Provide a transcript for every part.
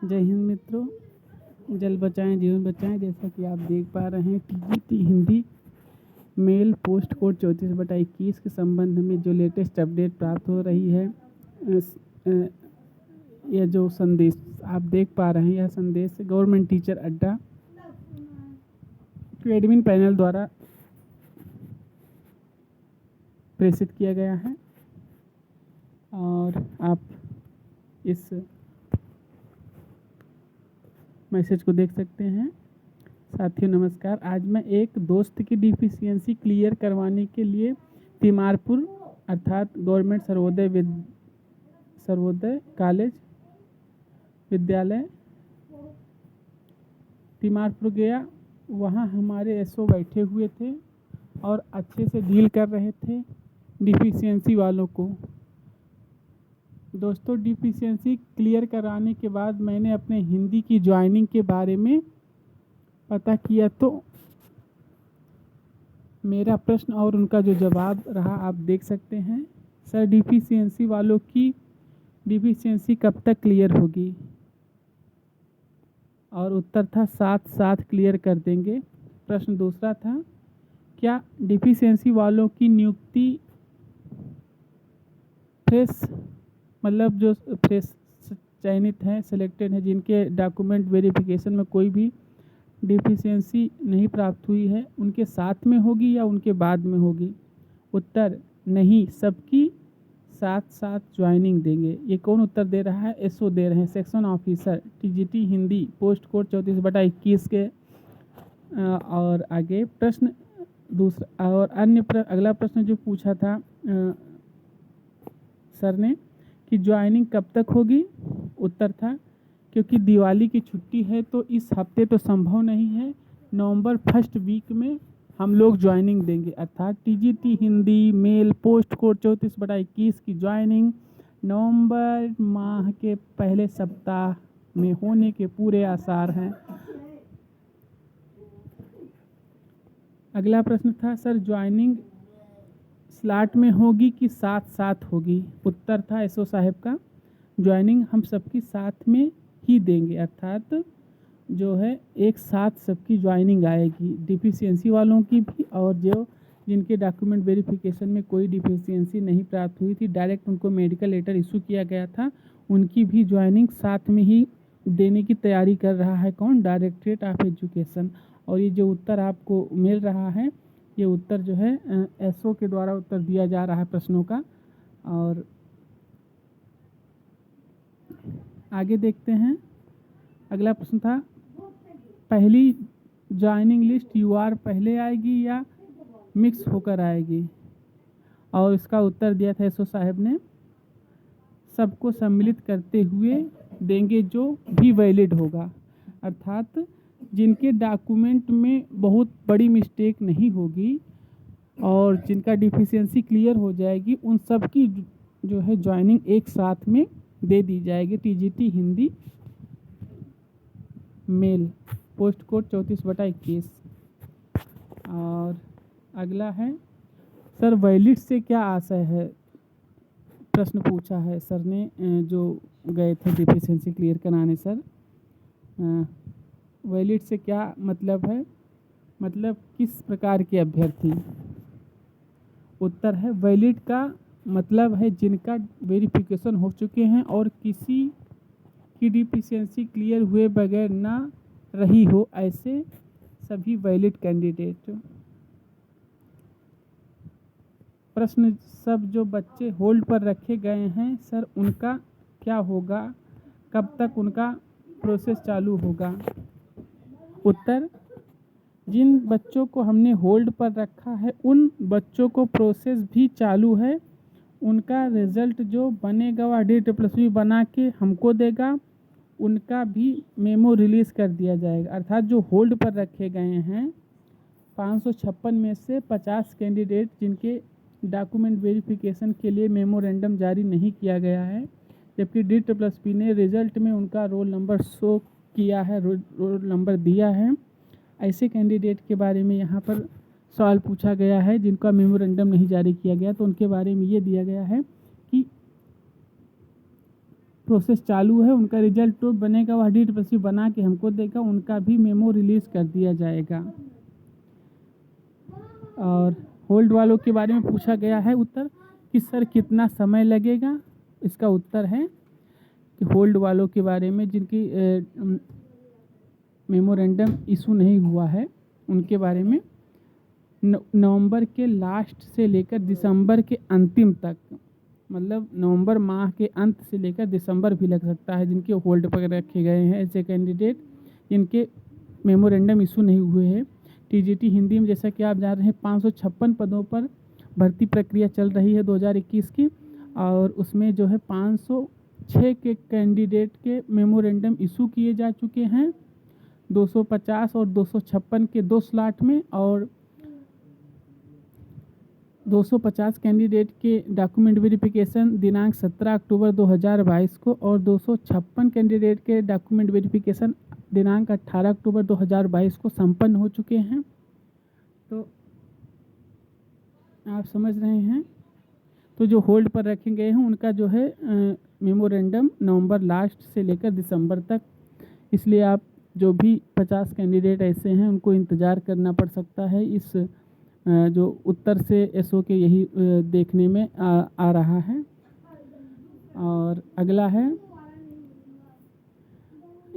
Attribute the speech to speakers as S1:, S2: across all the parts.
S1: जय हिंद मित्रों, जल बचाएं जीवन बचाएं। जैसा कि आप देख पा रहे हैं, TGT Hindi mail post code 34/21 के संबंध में जो लेटेस्ट अपडेट प्राप्त हो रही है, यह जो संदेश आप देख पा रहे हैं, यह संदेश गवर्नमेंट टीचर अड्डा एडमिन पैनल द्वारा प्रेषित किया गया है। और आप इस मैसेज को देख सकते हैं। साथियों नमस्कार। आज मैं एक दोस्त की डिफिशियंसी क्लियर करवाने के लिए तिमारपुर अर्थात गवर्नमेंट सर्वोदय कॉलेज विद्यालय तिमारपुर गया। वहाँ हमारे एसओ बैठे हुए थे और अच्छे से डील कर रहे थे डिफिशियंसी वालों को। दोस्तों, डिफिशियंसी क्लियर कराने के बाद मैंने अपने हिंदी की ज्वाइनिंग के बारे में पता किया तो मेरा प्रश्न और उनका जो जवाब रहा आप देख सकते हैं। सर, डिफिशियंसी वालों की डिफिशियंसी कब तक क्लियर होगी? और उत्तर था साथ साथ क्लियर कर देंगे। प्रश्न दूसरा था, क्या डिफिशियंसी वालों की नियुक्ति फ्रेश मतलब जो फ्रेश चयनित हैं, सिलेक्टेड हैं, जिनके डॉक्यूमेंट वेरिफिकेशन में कोई भी डिफिशियंसी नहीं प्राप्त हुई है, उनके साथ में होगी या उनके बाद में होगी? उत्तर नहीं, सबकी साथ साथ ज्वाइनिंग देंगे। ये कौन उत्तर दे रहा है? एसओ दे रहे हैं, section officer TGT Hindi post code 34/21 के। और आगे प्रश्न दूसरा और अगला प्रश्न जो पूछा था सर ने कि ज्वाइनिंग कब तक होगी? उत्तर था क्योंकि दिवाली की छुट्टी है तो इस हफ्ते तो संभव नहीं है। नवंबर फर्स्ट वीक में हम लोग ज्वाइनिंग देंगे, अर्थात TGT Hindi mail post code 34/21 की ज्वाइनिंग नवंबर माह के पहले सप्ताह में होने के पूरे आसार हैं। अगला प्रश्न था, सर ज्वाइनिंग स्लॉट में होगी कि साथ साथ होगी? उत्तर था एसओ साहब का, ज्वाइनिंग हम सबकी साथ में ही देंगे, अर्थात जो है एक साथ सबकी ज्वाइनिंग आएगी, डिफिशियंसी वालों की भी और जो जिनके डॉक्यूमेंट वेरिफिकेशन में कोई डिफिशियंसी नहीं प्राप्त हुई थी, डायरेक्ट उनको मेडिकल लेटर इशू किया गया था, उनकी भी ज्वाइनिंग साथ में ही देने की तैयारी कर रहा है। कौन? Directorate of education. और ये जो उत्तर आपको मिल रहा है, ये उत्तर जो है एसओ के द्वारा उत्तर दिया जा रहा है प्रश्नों का। और आगे देखते हैं। अगला प्रश्न था, पहली ज्वाइनिंग लिस्ट यूआर पहले आएगी या मिक्स होकर आएगी? और इसका उत्तर दिया था एसओ साहब ने, सबको सम्मिलित करते हुए देंगे जो भी वैलिड होगा, अर्थात जिनके डॉक्यूमेंट में बहुत बड़ी मिस्टेक नहीं होगी और जिनका डिफिशियंसी क्लियर हो जाएगी, उन सब की जो है ज्वाइनिंग एक साथ में दे दी जाएगी। TGT Hindi mail post code 34/21। और अगला है, सर वैलिड से क्या आशय है? प्रश्न पूछा है सर ने जो गए थे डिफिशियंसी क्लियर कराने। सर वैलिड से क्या मतलब है? मतलब किस प्रकार के अभ्यर्थी? उत्तर है, वैलिड का मतलब है जिनका वेरिफिकेशन हो चुके हैं और किसी की डिफिशियंसी क्लियर हुए बगैर ना रही हो, ऐसे सभी वैलिड कैंडिडेट। प्रश्न, सब जो बच्चे होल्ड पर रखे गए हैं सर, उनका क्या होगा? कब तक उनका प्रोसेस चालू होगा? उत्तर, जिन बच्चों को हमने होल्ड पर रखा है उन बच्चों को प्रोसेस भी चालू है। उनका रिजल्ट जो बनेगा वह DSSB बना के हमको देगा, उनका भी मेमो रिलीज़ कर दिया जाएगा। अर्थात जो होल्ड पर रखे गए हैं 556 में से 50 कैंडिडेट जिनके डॉक्यूमेंट वेरिफिकेशन के लिए मेमोरेंडम जारी नहीं किया गया है, जबकि DSSB ने रिजल्ट में उनका रोल नंबर शो किया है, रोल नंबर दिया है, ऐसे कैंडिडेट के बारे में यहाँ पर सवाल पूछा गया है जिनका मेमोरेंडम नहीं जारी किया गया। तो उनके बारे में ये दिया गया है कि प्रोसेस चालू है, उनका रिजल्ट तो बनेगा, वह डीड पसी बना के हमको देगा, उनका भी मेमो रिलीज़ कर दिया जाएगा। और होल्ड वालों के बारे में पूछा गया है उत्तर कि सर कितना समय लगेगा। इसका उत्तर है कि होल्ड वालों के बारे में जिनकी मेमोरेंडम इशू नहीं हुआ है उनके बारे में नवंबर के लास्ट से लेकर दिसंबर के अंतिम तक, मतलब नवंबर माह के अंत से लेकर दिसंबर भी लग सकता है, जिनके होल्ड पर रखे गए हैं ऐसे कैंडिडेट जिनके मेमोरेंडम इशू नहीं हुए हैं। टीजीटी हिंदी में जैसा कि आप जान रहे हैं 556 पदों पर भर्ती प्रक्रिया चल रही है 2021 की, और उसमें जो है 506 के कैंडिडेट के मेमोरेंडम इशू किए जा चुके हैं 250 और 256 के 2 स्लॉट में, और 250 कैंडिडेट के डॉक्यूमेंट वेरिफिकेशन दिनांक 17 अक्टूबर 2022 को और 256 कैंडिडेट के डॉक्यूमेंट वेरिफिकेशन दिनांक 18 अक्टूबर 2022 को संपन्न हो चुके हैं। तो आप समझ रहे हैं, तो जो होल्ड पर रखे गए हैं उनका जो है मेमोरेंडम नवंबर लास्ट से लेकर दिसंबर तक, इसलिए आप जो भी 50 कैंडिडेट ऐसे हैं उनको इंतज़ार करना पड़ सकता है। इस जो उत्तर से एसओ के यही देखने में आ रहा है। और अगला है,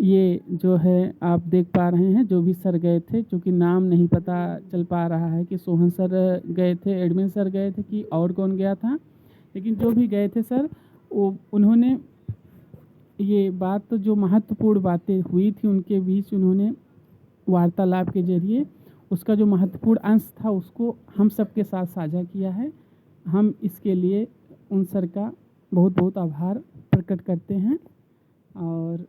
S1: ये जो है आप देख पा रहे हैं जो भी सर गए थे, क्योंकि नाम नहीं पता चल पा रहा है कि सोहन सर गए थे, एडमिन सर गए थे कि और कौन गया था, लेकिन जो भी गए थे सर वो उन्होंने ये बात तो जो महत्वपूर्ण बातें हुई थी उनके बीच उन्होंने वार्तालाप के जरिए उसका जो महत्वपूर्ण अंश था उसको हम सबके साथ साझा किया है। हम इसके लिए उन सर का बहुत बहुत आभार प्रकट करते हैं। और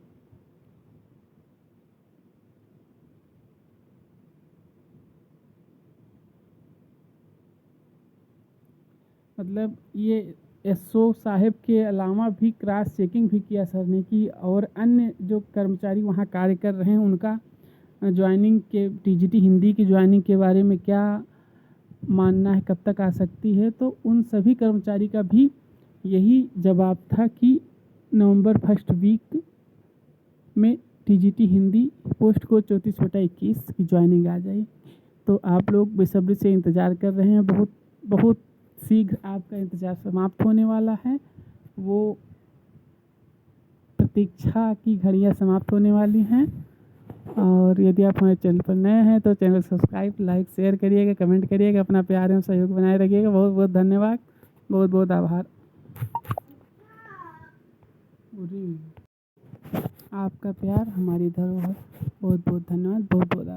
S1: मतलब ये एसओ साहब के अलावा भी क्रॉस चेकिंग भी किया सर ने कि और अन्य जो कर्मचारी वहाँ कार्य कर रहे हैं उनका ज्वाइनिंग के टीजीटी हिंदी की ज्वाइनिंग के बारे में क्या मानना है, कब तक आ सकती है। तो उन सभी कर्मचारी का भी यही जवाब था कि नवंबर फर्स्ट वीक में टीजीटी हिंदी पोस्ट को 34/21 की ज्वाइनिंग आ जाए। तो आप लोग बेसब्री से इंतज़ार कर रहे हैं, बहुत बहुत शीघ्र आपका इंतज़ार समाप्त होने वाला है। वो प्रतीक्षा की घड़ियाँ समाप्त होने वाली हैं। और यदि आप हमारे चैनल पर नए हैं तो चैनल सब्सक्राइब, लाइक, शेयर करिएगा, कमेंट करिएगा, अपना प्यार एवं सहयोग बनाए रखिएगा। बहुत बहुत धन्यवाद, बहुत बहुत आभार। आपका प्यार हमारी धरोहर। बहुत बहुत धन्यवाद, बहुत बहुत आभार।